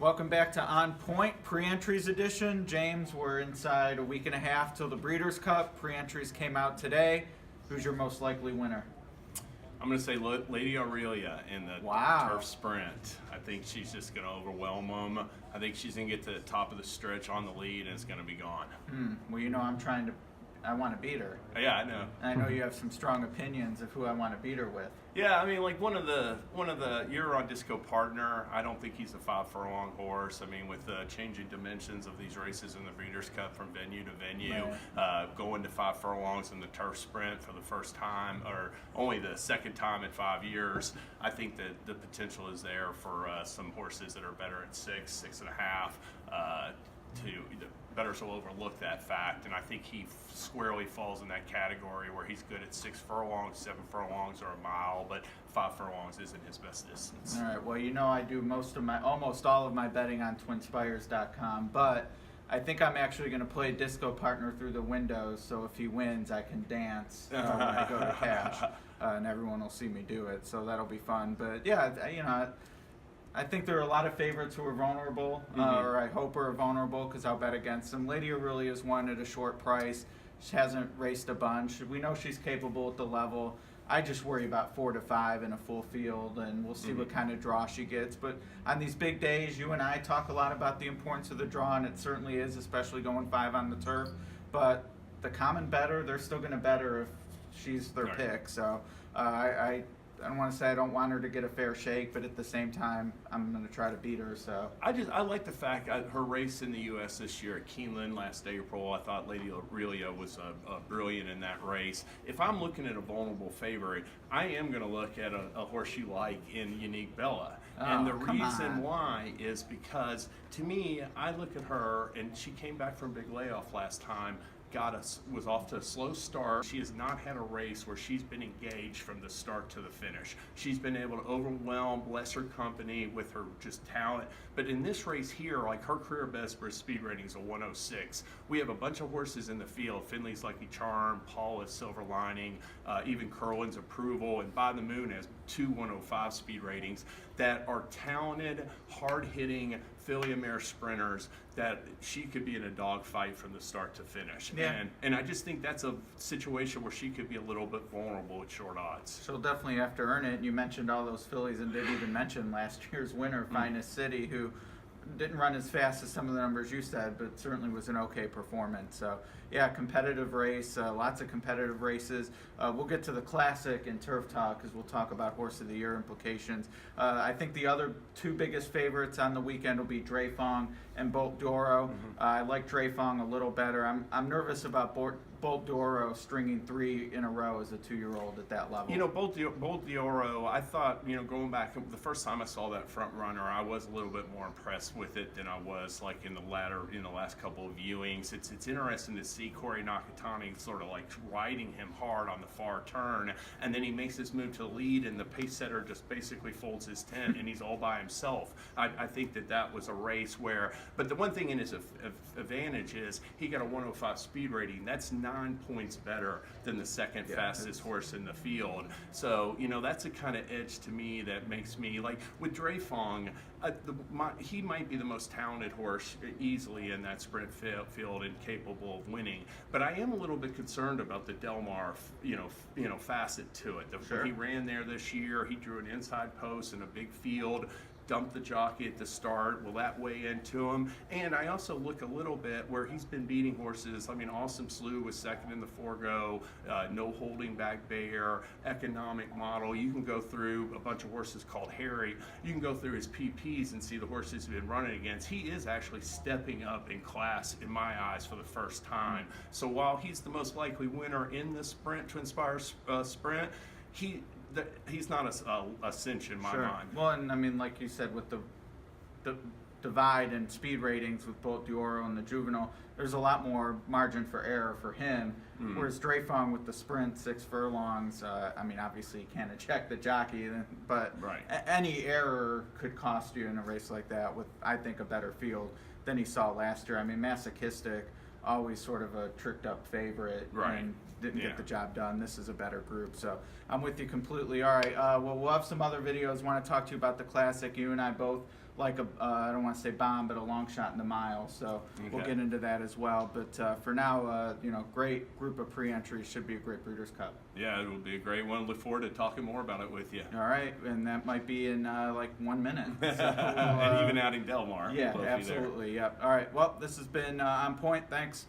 Welcome back to On Point Pre-Entries Edition. James, we're inside a week and a half till the Breeders' Cup. Pre-entries came out today. Who's your most likely winner? I'm going to say Lady Aurelia in the turf sprint. I think she's just going to overwhelm them. I think she's going to get to the top of the stretch on the lead, and it's going to be gone. Well, you know, I want to beat her. Yeah, I know. And I know you have some strong opinions of who I want to beat her with. Yeah, I mean, like one of the you're on Disco Partner. I don't think he's a 5 furlong horse. I mean, with the changing dimensions of these races in the Breeders' Cup from venue to venue, going to 5 furlongs in the turf sprint for the first time, or only the second time in 5 years, I think that the potential is there for some horses that are better at 6, 6.5. Bettors will overlook that fact, and I think he squarely falls in that category where he's good at 6 furlongs, 7 furlongs, or a mile, but 5 furlongs isn't his best distance. All right. Well, you know, I do almost all of my betting on twinspires.com, but I think I'm actually going to play Disco Partner through the windows, so if he wins, I can dance when I go to cash, and everyone will see me do it. So that'll be fun. But yeah, you know, I think there are a lot of favorites who are vulnerable, or I hope are vulnerable, because I'll bet against them. Lady Aurelia's won at a short price. She hasn't raced a bunch. We know she's capable at the level. I just worry about 4 to 5 in a full field, and we'll see what kind of draw she gets. But on these big days, you and I talk a lot about the importance of the draw, and it certainly is, especially going 5 on the turf. But the common bettor, they're still going to bet her if she's their pick. So I don't want to say I don't want her to get a fair shake, but at the same time, I'm going to try to beat her. So I like the fact her race in the U.S. this year at Keeneland last April. I thought Lady Aurelia was brilliant in that race. If I'm looking at a vulnerable favorite, I am going to look at a horse you like in Unique Bella. And the reason why is because, to me, I look at her, and she came back from a big layoff last time. Was off to a slow start. She has not had a race where she's been engaged from the start to the finish. She's been able to overwhelm lesser company with her just talent. But in this race here, like her career best for speed rating is a 106. We have a bunch of horses in the field. Finley's Lucky Charm, Paula's Silver Lining, even Curlin's Approval, and By the Moon has 2 105 speed ratings that are talented, hard-hitting filly and mare sprinters that she could be in a dogfight from the start to finish. Yeah. And I just think that's a situation where she could be a little bit vulnerable at short odds. She'll definitely have to earn it. You mentioned all those fillies and didn't even mention last year's winner, Finest City, who didn't run as fast as some of the numbers you said, but certainly was an okay performance. So yeah, competitive race, lots of competitive races. We'll get to the Classic and Turf Talk because we'll talk about Horse of the Year implications. I think the other 2 biggest favorites on the weekend will be Dreyfong and Bolt d'Oro. I like Dreyfong a little better. I'm nervous about Bolt d'Oro stringing 3 in a row as a 2-year-old at that level. You know, Bolt d'Oro, I thought, you know, going back, the first time I saw that front runner, I was a little bit more impressed with it than I was like in the last couple of viewings. It's interesting to see Corey Nakatani sort of like riding him hard on the far turn, and then he makes his move to the lead, and the pace setter just basically folds his tent, and he's all by himself. I think that was a race where, but the one thing in his advantage is he got a 105 speed rating. That's 9 points better than the second fastest horse in the field. So, you know, that's a kind of edge to me that makes me, like, with Dreyfong, he might be the most talented horse easily in that sprint field and capable of winning. But I am a little bit concerned about the Del Mar, facet to it. He ran there this year. He drew an inside post in a big field. Dumped the jockey at the start. Will that weigh into him? And I also look a little bit where he's been beating horses. I mean, Awesome Slew was second in the Forgo, No Holding Back Bear, Economic Model. You can go through a bunch of horses called Harry. You can go through his PPs and see the horses he's been running against. He is actually stepping up in class, in my eyes, for the first time. So while he's the most likely winner in the sprint, Twinspires sprint, he's not a cinch in my mind. Well, and I mean, like you said, with the divide in speed ratings with Bolt d'Oro and the Juvenile, there's a lot more margin for error for him. Whereas Dreyfong with the sprint 6 furlongs, I mean, obviously you can't eject the jockey, but any error could cost you in a race like that with, I think, a better field than he saw last year. I mean, Masochistic, always sort of a tricked up favorite. Right. And didn't Yeah. get the job done. This is a better group, so I'm with you completely. All right, well, we'll have some other videos. Want to talk to you about the Classic. You and I both like I don't want to say bomb, but a long shot in the mile. So we'll Okay. get into that as well. But for now, great group of pre-entries. Should be a great Breeders' Cup. Yeah, it will be a great one. Look forward to talking more about it with you. All right, and that might be in like 1 minute. So, And even out in Del Mar. Yeah, Love you there. absolutely. Yep. All right. Well, this has been On Point. Thanks.